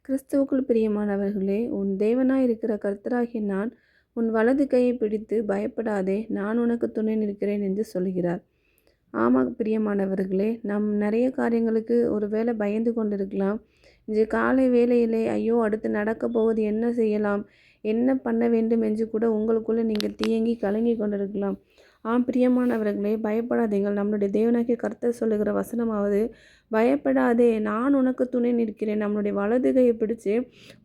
கிறிஸ்துவுக்குள் பிரியமானவர்களே, உன் தேவனாய் இருக்கிற கர்த்தராகிய நான் உன் வலது கையை பிடித்து பயப்படாதே, நான் உனக்கு துணை நிற்கிறேன் என்று சொல்கிறார். ஆமாம் பிரியமானவர்களே, நம் நிறைய காரியங்களுக்கு ஒரு வேளை பயந்து கொண்டிருக்கலாம். இன்று காலை வேளையிலே ஐயோ அடுத்து நடக்கப் போவது என்ன செய்யலாம், என்ன பண்ண வேண்டும் என்று கூட உங்களுக்குள்ளே நீங்கள் தியங்கி கலங்கி கொண்டிருக்கலாம். பிரியமானவர்களே, பயப்படாதீங்கள். நம்மளுடைய தேவனாகிய கர்த்தர் சொல்லுகிற வசனமாவது, பயப்படாதே நான் உனக்கு துணை நிற்கிறேன். நம்மளுடைய வலது கையை பிடிச்சு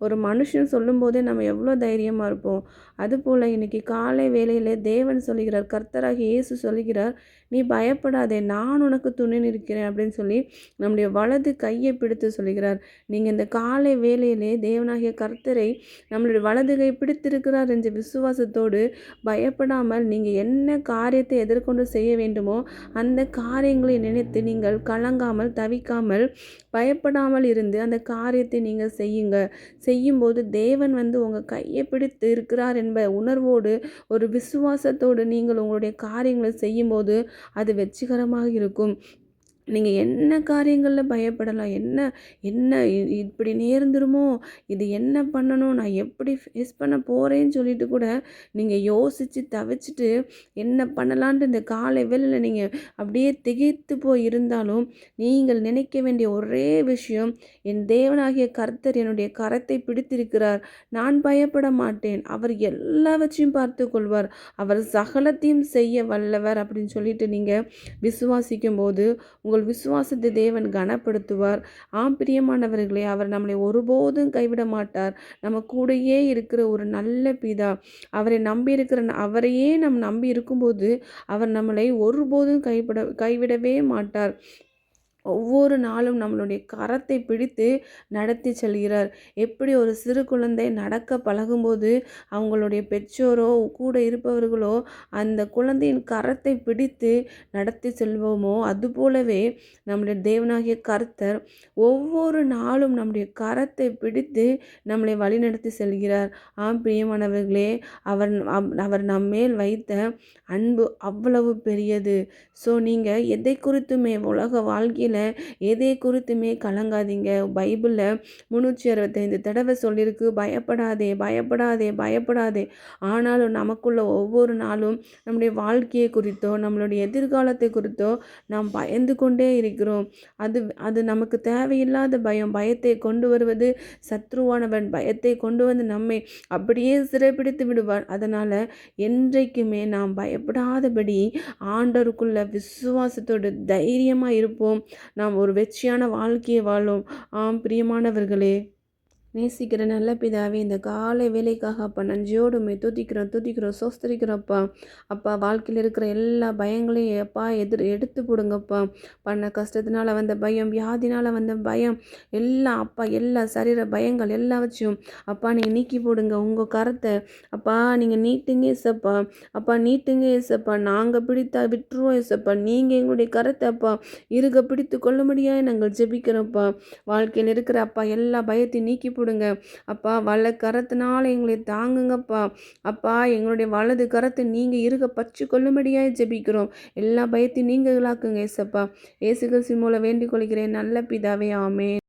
ஒரு மனுஷன் சொல்லும்போதே நம்ம எவ்வளோ தைரியமாக இருப்போம். அதுபோல் இன்றைக்கி காலை வேளையில் தேவன் சொல்லுகிறார், கர்த்தராகிய இயேசு சொல்லுகிறார், நீ பயப்படாதே நான் உனக்கு துணை நிற்கிறேன் அப்படின்னு சொல்லி நம்முடைய வலது கையை பிடித்து சொல்லுகிறார். நீங்கள் இந்த காலை வேளையிலே தேவனாகிய கர்த்தரை நம்மளுடைய வலது கை பிடித்திருக்கிறார் என்ற விசுவாசத்தோடு பயப்படாமல் நீங்கள் என்ன காரியத்தை எதிர்கொண்டு செய்ய வேண்டுமோ அந்த காரியங்களை நினைத்து நீங்கள் கலங்காமல் தவிக்காமல் பயப்படாமல் இருந்து அந்த காரியத்தை நீங்கள் செய்யும்போது தேவன் உங்கள் கையை பிடித்து இருக்கிறார் என்ப உணர்வோடு ஒரு விசுவாசத்தோடு நீங்கள் உங்களுடைய காரியங்களை செய்யும்போது அது வெற்றிகரமாக இருக்கும். நீங்கள் என்ன காரியங்களில் பயப்படலாம், என்ன என்ன இப்படி நேர்ந்துருமோ, இது என்ன பண்ணணும், நான் எப்படி ஃபேஸ் பண்ண போகிறேன்னு சொல்லிட்டு கூட நீங்கள் யோசித்து தவிச்சிட்டு என்ன பண்ணலான்ட்டு இந்த காலை வேளையில் நீங்கள் அப்படியே திகைத்து போய் இருந்தாலும் நீங்கள் நினைக்க வேண்டிய ஒரே விஷயம், என் தேவனாகிய கர்த்தர் என்னுடைய கரத்தை பிடித்திருக்கிறார், நான் பயப்பட மாட்டேன், அவர் எல்லாவற்றையும் பார்த்து கொள்வார், அவர் சகலத்தையும் செய்ய வல்லவர் அப்படின்னு சொல்லிட்டு நீங்கள் விசுவாசிக்கும் போது உங்கள் விசுவாசத்தை தேவன் கனப்படுத்துவார். பிரியமானவர்களே, அவர் நம்மளை ஒருபோதும் கைவிட மாட்டார். நம்ம கூடயே இருக்கிற ஒரு நல்ல பிதா, அவரை நம்பி இருக்கிற அவரையே நம்பி இருக்கும்போது அவர் நம்மளை ஒருபோதும் கைவிடவே மாட்டார். ஒவ்வொரு நாளும் நம்மளுடைய கரத்தை பிடித்து நடத்தி செல்கிறார். எப்படி ஒரு சிறு குழந்தை நடக்க பழகும்போது அவங்களுடைய பெற்றோரோ கூட இருப்பவர்களோ அந்த குழந்தையின் கரத்தை பிடித்து நடத்தி செல்வோமோ, அதுபோலவே நம்முடைய தேவனாகிய கர்த்தர் ஒவ்வொரு நாளும் நம்முடைய கரத்தை பிடித்து நம்மளை வழிநடத்தி செல்கிறார். பிரியமானவர்களே, அவர் நம்மேல் வைத்த அன்பு அவ்வளவு பெரியது. ஸோ நீங்கள் எதை குறித்துமே உலக வாழ்க்கையில் எதை குறித்துமே கலங்காதீங்க. பைபிளில் 365 தடவை சொல்லியிருக்கு, பயப்படாதே பயப்படாதே பயப்படாதே. ஆனாலும் நமக்குள்ள ஒவ்வொரு நாளும் நம்முடைய வாழ்க்கையை குறித்தோ நம்மளுடைய எதிர்காலத்தை குறித்தோ நாம் பயந்து கொண்டே இருக்கிறோம். அது நமக்கு தேவையில்லாத பயம். பயத்தை கொண்டு வருவது சத்ருவானவன். பயத்தை கொண்டு வந்து நம்மை அப்படியே சிறைப்பிடித்து விடுவான். அதனால் என்றைக்குமே நாம் பயப்படாதபடி ஆண்டவருக்குள்ள விசுவாசத்தோடு தைரியமாக இருப்போம். நாம் ஒரு வெற்றியான வாழ்க்கையை வாழும். பிரியமானவர்களே, நேசிக்கிற நல்ல பிதாவே, இந்த காலை வேலைக்காக அப்பா நன்றியோடு துதிக்கிறோம் சோஸ்தரிக்கிறோம்ப்பா. அப்பா, வாழ்க்கையில் இருக்கிற எல்லா பயங்களையும் அப்பா எடுத்து போடுங்கப்பா. பண்ண கஷ்டத்தினால வந்த பயம், வியாதினால் வந்த பயம் எல்லாம் அப்பா, எல்லா சரீர பயங்கள் எல்லாவற்றையும் அப்பா நீங்கள் நீக்கி போடுங்க. உங்கள் கரத்தை அப்பா நீங்கள் நீட்டுங்க ஏசப்பா. அப்பா நீட்டுங்க ஏசப்பா. நாங்கள் பிடித்தா விட்டுருவோம் ஏசப்பா. நீங்கள் எங்களுடைய கரத்தை அப்பா இருக பிடித்து கொள்ள முடியாது நாங்கள் ஜெபிக்கிறோம்ப்பா. வாழ்க்கையில் இருக்கிற அப்பா எல்லா பயத்தையும் நீக்கி போடுங்க அப்பா. வல கரத்தினால எங்களை தாங்குங்கப்பா. அப்பா, எங்களுடைய வலது கரத்தை நீங்கள் இருக பற்றி கொள்ளும்படியாக ஜெபிக்கிறோம். எல்லா பயத்தையும் நீங்களாக்குங்க ஏசப்பா. இயேசு கிறிஸ்து மூலம் வேண்டிக் கொள்கிறேன் நல்ல பிதாவே, ஆமென்.